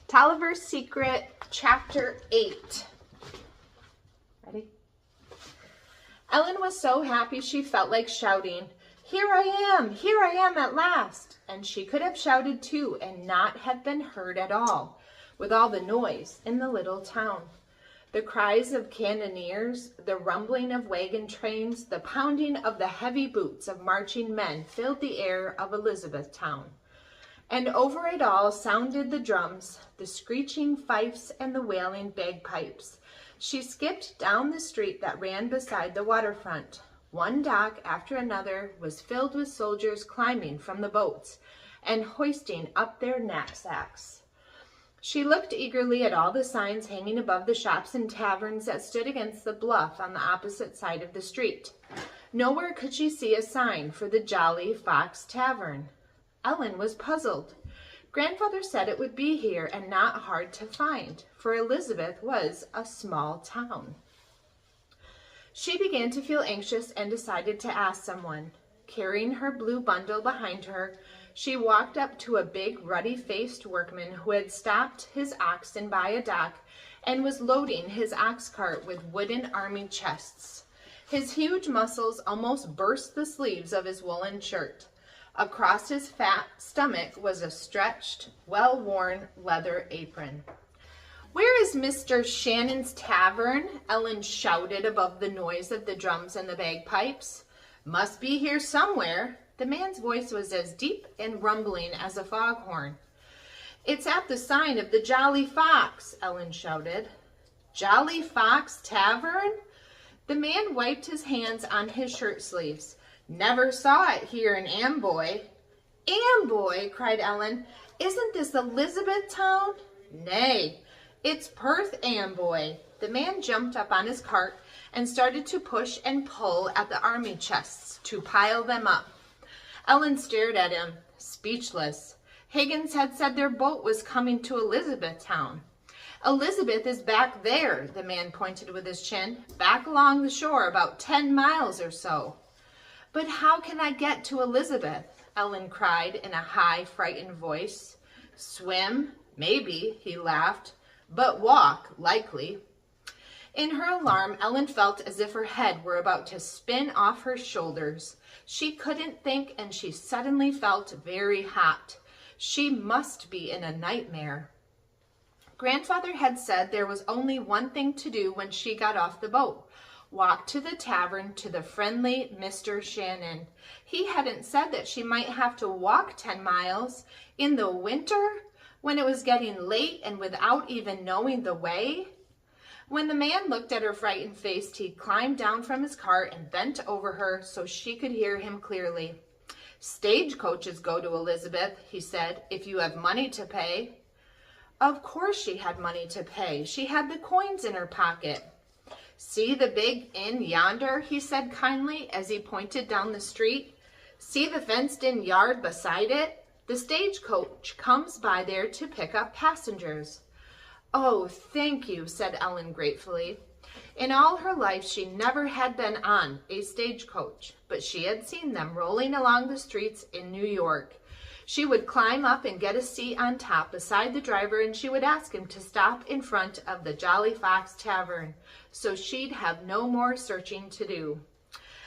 Toliver's Secret, Chapter 8. Ready? Ellen was so happy she felt like shouting, "Here I am at last!" And she could have shouted too and not have been heard at all, with all the noise in the little town. The cries of cannoneers, the rumbling of wagon trains, the pounding of the heavy boots of marching men filled the air of Elizabethtown. And over it all sounded the drums, the screeching fifes, and the wailing bagpipes. She skipped down the street that ran beside the waterfront. One dock after another was filled with soldiers climbing from the boats and hoisting up their knapsacks. She looked eagerly at all the signs hanging above the shops and taverns that stood against the bluff on the opposite side of the street. Nowhere could she see a sign for the Jolly Fox Tavern. Ellen was puzzled. Grandfather said it would be here and not hard to find, for Elizabeth was a small town. She began to feel anxious and decided to ask someone. Carrying her blue bundle behind her, she walked up to a big, ruddy-faced workman who had stopped his oxen by a dock and was loading his ox cart with wooden army chests. His huge muscles almost burst the sleeves of his woolen shirt. Across his fat stomach was a stretched, well-worn leather apron. "Where is Mr. Shannon's Tavern?" Ellen shouted above the noise of the drums and the bagpipes. "Must be here somewhere." The man's voice was as deep and rumbling as a foghorn. "It's at the sign of the Jolly Fox," Ellen shouted. "Jolly Fox Tavern?" The man wiped his hands on his shirt sleeves. "Never saw it here in Amboy." "Amboy!" cried Ellen. "Isn't this Elizabethtown?" "Nay, it's Perth Amboy." The man jumped up on his cart and started to push and pull at the army chests to pile them up. Ellen stared at him, speechless. Higgins had said their boat was coming to Elizabethtown. "Elizabeth is back there," the man pointed with his chin, "back along the shore about 10 miles or so." "But how can I get to Elizabeth?" Ellen cried in a high, frightened voice. "Swim, maybe," he laughed, "but walk, likely." In her alarm, Ellen felt as if her head were about to spin off her shoulders. She couldn't think, and she suddenly felt very hot. She must be in a nightmare. Grandfather had said there was only one thing to do when she got off the boat. Walk to the tavern to the friendly Mr. Shannon. He hadn't said that she might have to walk 10 miles in the winter when it was getting late and without even knowing the way. When the man looked at her frightened face, he climbed down from his cart and bent over her so she could hear him clearly. "Stagecoaches go to Elizabeth," he said, "if you have money to pay." Of course she had money to pay. She had the coins in her pocket. "See the big inn yonder," he said kindly as he pointed down the street. "See the fenced-in yard beside it? The stagecoach comes by there to pick up passengers." "Oh, thank you," said Ellen gratefully. In all her life she never had been on a stagecoach, but she had seen them rolling along the streets in New York. She would climb up and get a seat on top beside the driver, and she would ask him to stop in front of the Jolly Fox Tavern, so she'd have no more searching to do.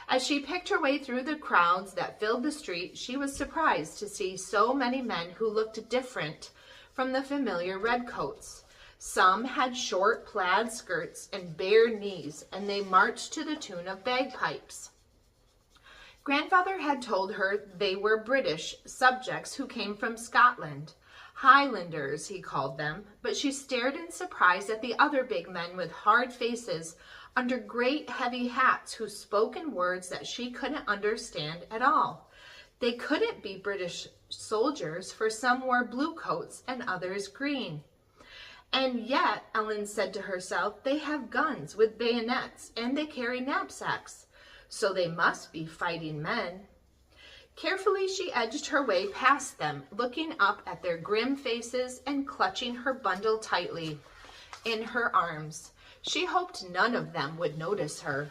As she picked her way through the crowds that filled the street, she was surprised to see so many men who looked different from the familiar redcoats. Some had short plaid skirts and bare knees, and they marched to the tune of bagpipes. Grandfather had told her they were British subjects who came from Scotland. Highlanders, he called them, but she stared in surprise at the other big men with hard faces under great heavy hats who spoke in words that she couldn't understand at all. They couldn't be British soldiers, for some wore blue coats and others green. And yet, Ellen said to herself, they have guns with bayonets and they carry knapsacks, so they must be fighting men. Carefully she edged her way past them, looking up at their grim faces and clutching her bundle tightly in her arms. She hoped none of them would notice her.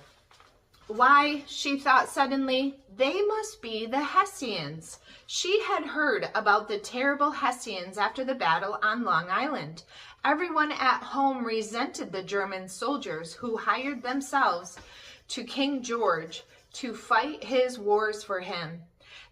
Why, she thought suddenly, they must be the Hessians. She had heard about the terrible Hessians after the battle on Long Island. Everyone at home resented the German soldiers who hired themselves to King George to fight his wars for him.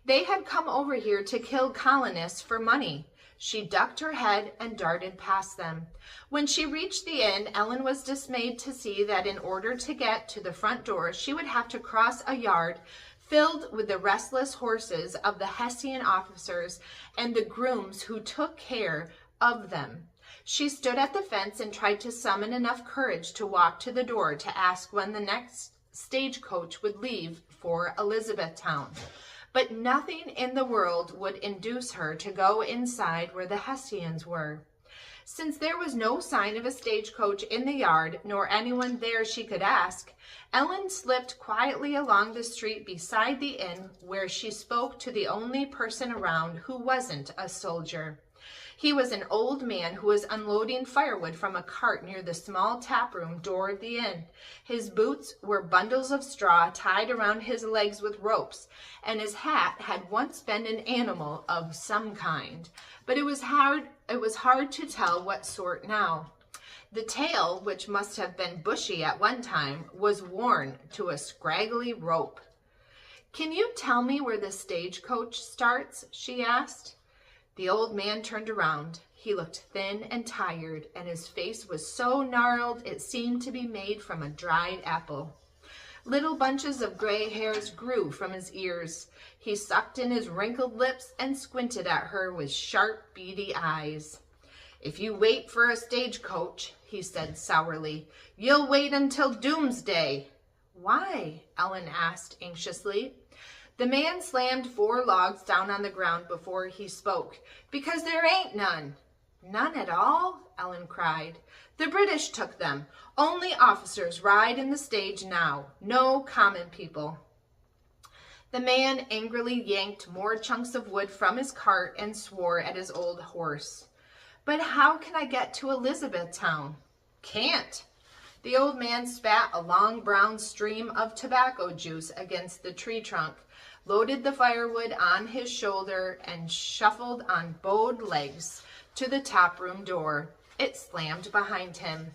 They had come over here to kill colonists for money. She ducked her head and darted past them. When she reached the inn, Ellen was dismayed to see that in order to get to the front door, she would have to cross a yard filled with the restless horses of the Hessian officers and the grooms who took care of them. She stood at the fence and tried to summon enough courage to walk to the door to ask when the next stagecoach would leave for Elizabethtown. But nothing in the world would induce her to go inside where the Hessians were. Since there was no sign of a stagecoach in the yard, nor anyone there she could ask, Ellen slipped quietly along the street beside the inn, where she spoke to the only person around who wasn't a soldier. He was an old man who was unloading firewood from a cart near the small taproom door of the inn. His boots were bundles of straw tied around his legs with ropes, and his hat had once been an animal of some kind, but it was hard to tell what sort now. The tail, which must have been bushy at one time, was worn to a scraggly rope. "Can you tell me where the stagecoach starts?" she asked. The old man turned around. He looked thin and tired, and his face was so gnarled it seemed to be made from a dried apple. Little bunches of gray hairs grew from his ears. He sucked in his wrinkled lips and squinted at her with sharp, beady eyes. "If you wait for a stagecoach," he said sourly, "you'll wait until doomsday." "Why?" Ellen asked anxiously. The man slammed 4 logs down on the ground before he spoke. "Because there ain't none." "None at all?" Ellen cried. "The British took them. Only officers ride in the stage now. No common people." The man angrily yanked more chunks of wood from his cart and swore at his old horse. "But how can I get to Elizabethtown?" "Can't." The old man spat a long brown stream of tobacco juice against the tree trunk, loaded the firewood on his shoulder, and shuffled on bowed legs to the taproom door. It slammed behind him.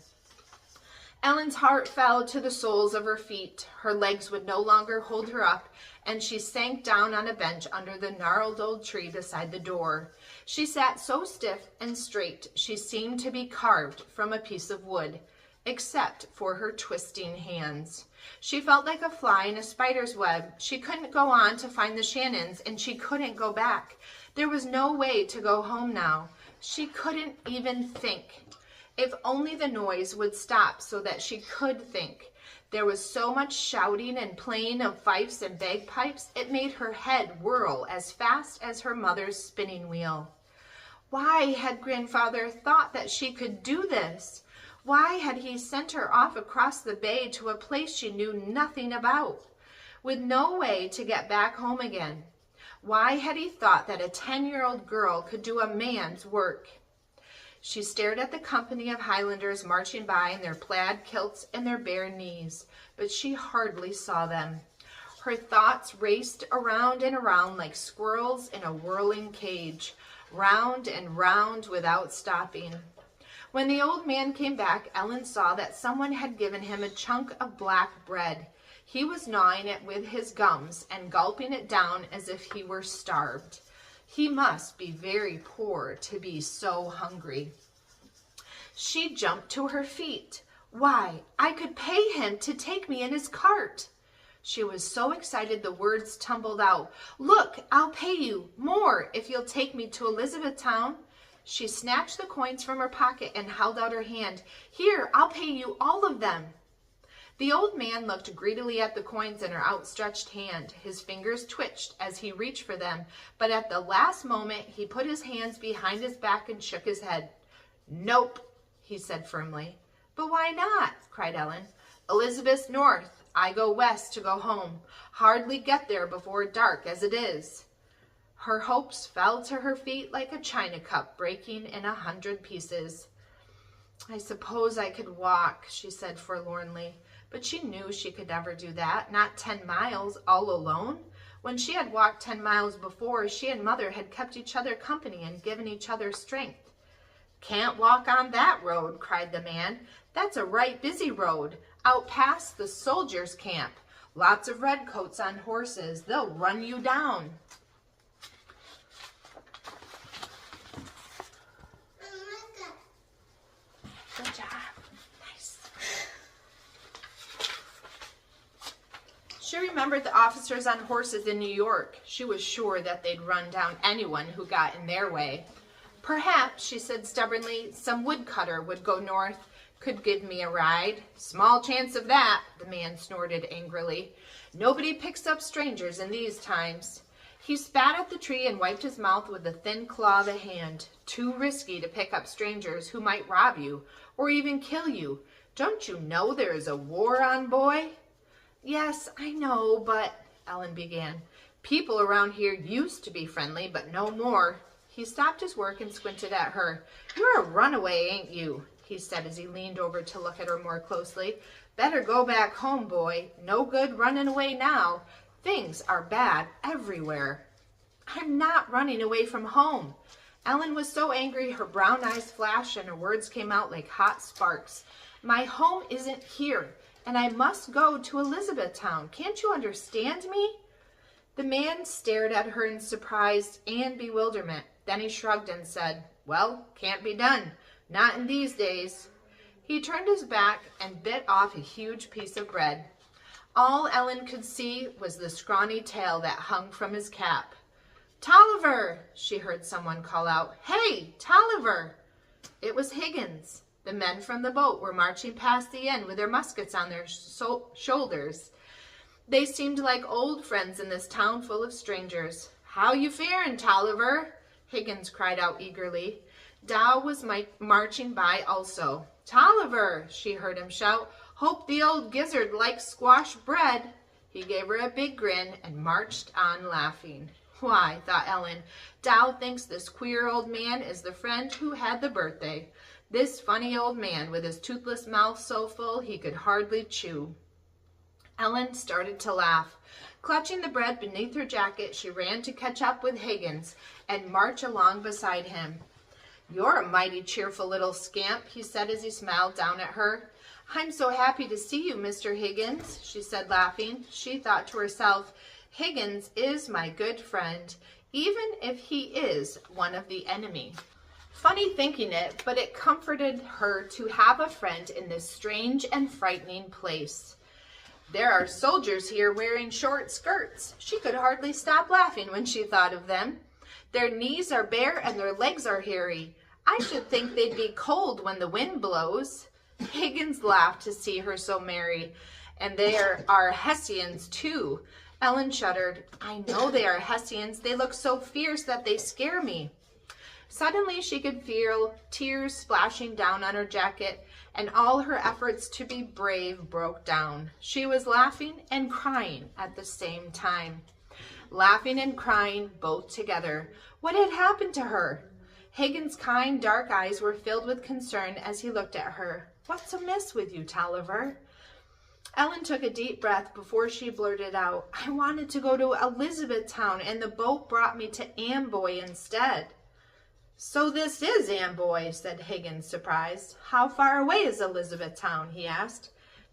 Ellen's heart fell to the soles of her feet. Her legs would no longer hold her up, and she sank down on a bench under the gnarled old tree beside the door. She sat so stiff and straight she seemed to be carved from a piece of wood, except for her twisting hands. She felt like a fly in a spider's web. She couldn't go on to find the Shannons, and she couldn't go back. There was no way to go home now. She couldn't even think. If only the noise would stop so that she could think. There was so much shouting and playing of fifes and bagpipes, it made her head whirl as fast as her mother's spinning wheel. Why had Grandfather thought that she could do this? Why had he sent her off across the bay to a place she knew nothing about, with no way to get back home again? Why had he thought that a 10-year-old girl could do a man's work? She stared at the company of Highlanders marching by in their plaid kilts and their bare knees, but she hardly saw them. Her thoughts raced around and around like squirrels in a whirling cage, round and round without stopping. When the old man came back, Ellen saw that someone had given him a chunk of black bread. He was gnawing it with his gums and gulping it down as if he were starved. He must be very poor to be so hungry. She jumped to her feet. Why, I could pay him to take me in his cart. She was so excited the words tumbled out. "Look, I'll pay you more if you'll take me to Elizabethtown." She snatched the coins from her pocket and held out her hand. "Here, I'll pay you all of them." The old man looked greedily at the coins in her outstretched hand. His fingers twitched as he reached for them, but at the last moment he put his hands behind his back and shook his head. "Nope," he said firmly. "But why not?" cried Ellen. "Elizabeth's north. I go west to go home. Hardly get there before dark as it is." Her hopes fell to her feet like a china cup breaking in 100 pieces. "I suppose I could walk," she said forlornly, But she knew she could never do that, not 10 miles all alone. When she had walked 10 miles before, she and Mother had kept each other company and given each other strength. "Can't walk on that road," cried the man. "That's a right busy road, out past the soldiers' camp. Lots of redcoats on horses. They'll run you down." Good job. Nice. She remembered the officers on horses in New York. She was sure that they'd run down anyone who got in their way. "Perhaps," she said stubbornly, "some woodcutter would go north, could give me a ride." "Small chance of that," the man snorted angrily. "Nobody picks up strangers in these times." He spat at the tree and wiped his mouth with the thin claw of a hand. "Too risky to pick up strangers who might rob you or even kill you. Don't you know there is a war on, boy?" "Yes, I know, but," Ellen began. "People around here used to be friendly, but no more." He stopped his work and squinted at her. "You're a runaway, ain't you?" he said as he leaned over to look at her more closely. "Better go back home, boy. No good running away now. Things are bad everywhere." "I'm not running away from home." Ellen was so angry her brown eyes flashed and her words came out like hot sparks. "My home isn't here, and I must go to Elizabethtown. Can't you understand me?" The man stared at her in surprise and bewilderment. Then he shrugged and said, "Well, can't be done. Not in these days." He turned his back and bit off a huge piece of bread. All Ellen could see was the scrawny tail that hung from his cap. "Toliver!" she heard someone call out. "Hey, Toliver!" It was Higgins. The men from the boat were marching past the inn with their muskets on their shoulders. They seemed like old friends in this town full of strangers. "How you faring, Toliver?" Higgins cried out eagerly. Dow was marching by also. "Toliver!" she heard him shout. "Hope the old gizzard likes squash bread." He gave her a big grin and marched on laughing. "Why," thought Ellen, "Dow thinks this queer old man is the friend who had the birthday. This funny old man with his toothless mouth so full he could hardly chew." Ellen started to laugh. Clutching the bread beneath her jacket, she ran to catch up with Higgins and march along beside him. "You're a mighty cheerful little scamp," he said as he smiled down at her. "I'm so happy to see you, Mr. Higgins," she said, laughing. She thought to herself, "Higgins is my good friend, even if he is one of the enemy." Funny thinking it, but it comforted her to have a friend in this strange and frightening place. "There are soldiers here wearing short skirts." She could hardly stop laughing when she thought of them. "Their knees are bare and their legs are hairy. I should think they'd be cold when the wind blows." Higgins laughed to see her so merry. "And there are Hessians too." Ellen shuddered. "I know they are Hessians. They look so fierce that they scare me." Suddenly she could feel tears splashing down on her jacket, and all her efforts to be brave broke down. She was laughing and crying at the same time. Laughing and crying both together. What had happened to her? Higgins' kind, dark eyes were filled with concern as he looked at her. "What's amiss with you, Toliver?" Ellen took a deep breath before she blurted out, "I wanted to go to Elizabethtown, and the boat brought me to Amboy instead." "So this is Amboy," said Higgins, surprised. "How far away is Elizabethtown?" he asked.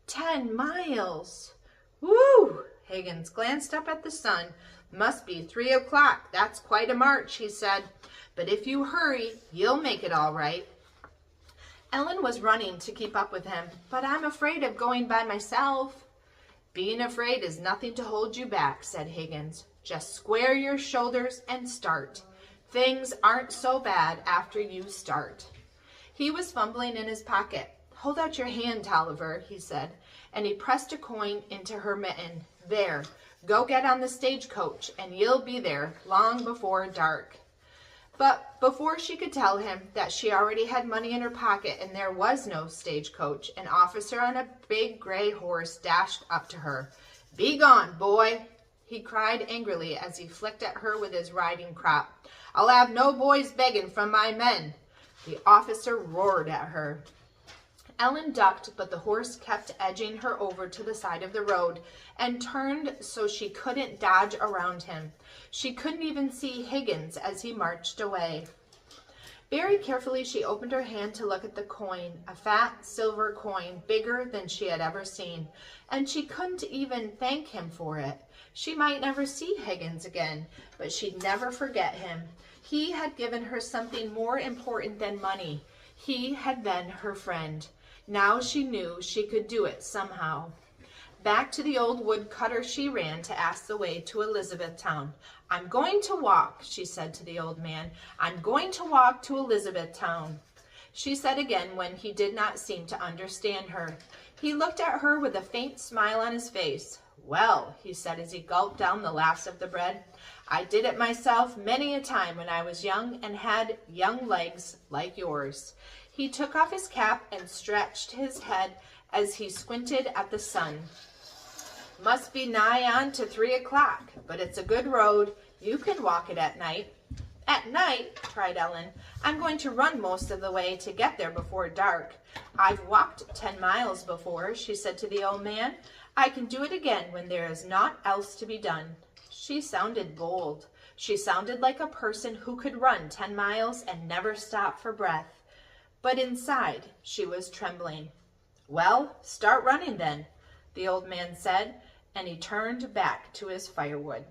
10 miles. "Whew!" Higgins glanced up at the sun. "Must be 3 o'clock. That's quite a march," he said. "But if you hurry, you'll make it all right." Ellen was running to keep up with him. "But I'm afraid of going by myself." "Being afraid is nothing to hold you back," said Higgins. "Just square your shoulders and start. Things aren't so bad after you start." He was fumbling in his pocket. "Hold out your hand, Toliver," he said, and he pressed a coin into her mitten. "There, go get on the stagecoach, and you'll be there long before dark." But before she could tell him that she already had money in her pocket and there was no stagecoach, an officer on a big gray horse dashed up to her. "Be gone, boy," he cried angrily as he flicked at her with his riding crop. "I'll have no boys begging from my men." The officer roared at her. Ellen ducked, but the horse kept edging her over to the side of the road and turned so she couldn't dodge around him. She couldn't even see Higgins as he marched away. Very carefully, she opened her hand to look at the coin, a fat silver coin, bigger than she had ever seen, and she couldn't even thank him for it. She might never see Higgins again, but she'd never forget him. He had given her something more important than money. He had been her friend. Now she knew she could do it somehow. Back to the old woodcutter she ran to ask the way to Elizabethtown. "I'm going to walk," she said to the old man. "I'm going to walk to Elizabethtown," she said again when he did not seem to understand her. He looked at her with a faint smile on his face. "Well," he said as he gulped down the last of the bread, "I did it myself many a time when I was young and had young legs like yours." He took off his cap and stretched his head as he squinted at the sun. "Must be nigh on to 3 o'clock, but it's a good road. You can walk it at night." "At night?" cried Ellen. "I'm going to run most of the way to get there before dark." "I've walked 10 miles before," she said to the old man. "I can do it again when there is naught else to be done." She sounded bold. She sounded like a person who could run 10 miles and never stop for breath. But inside, she was trembling. "Well, start running then," the old man said, and he turned back to his firewood.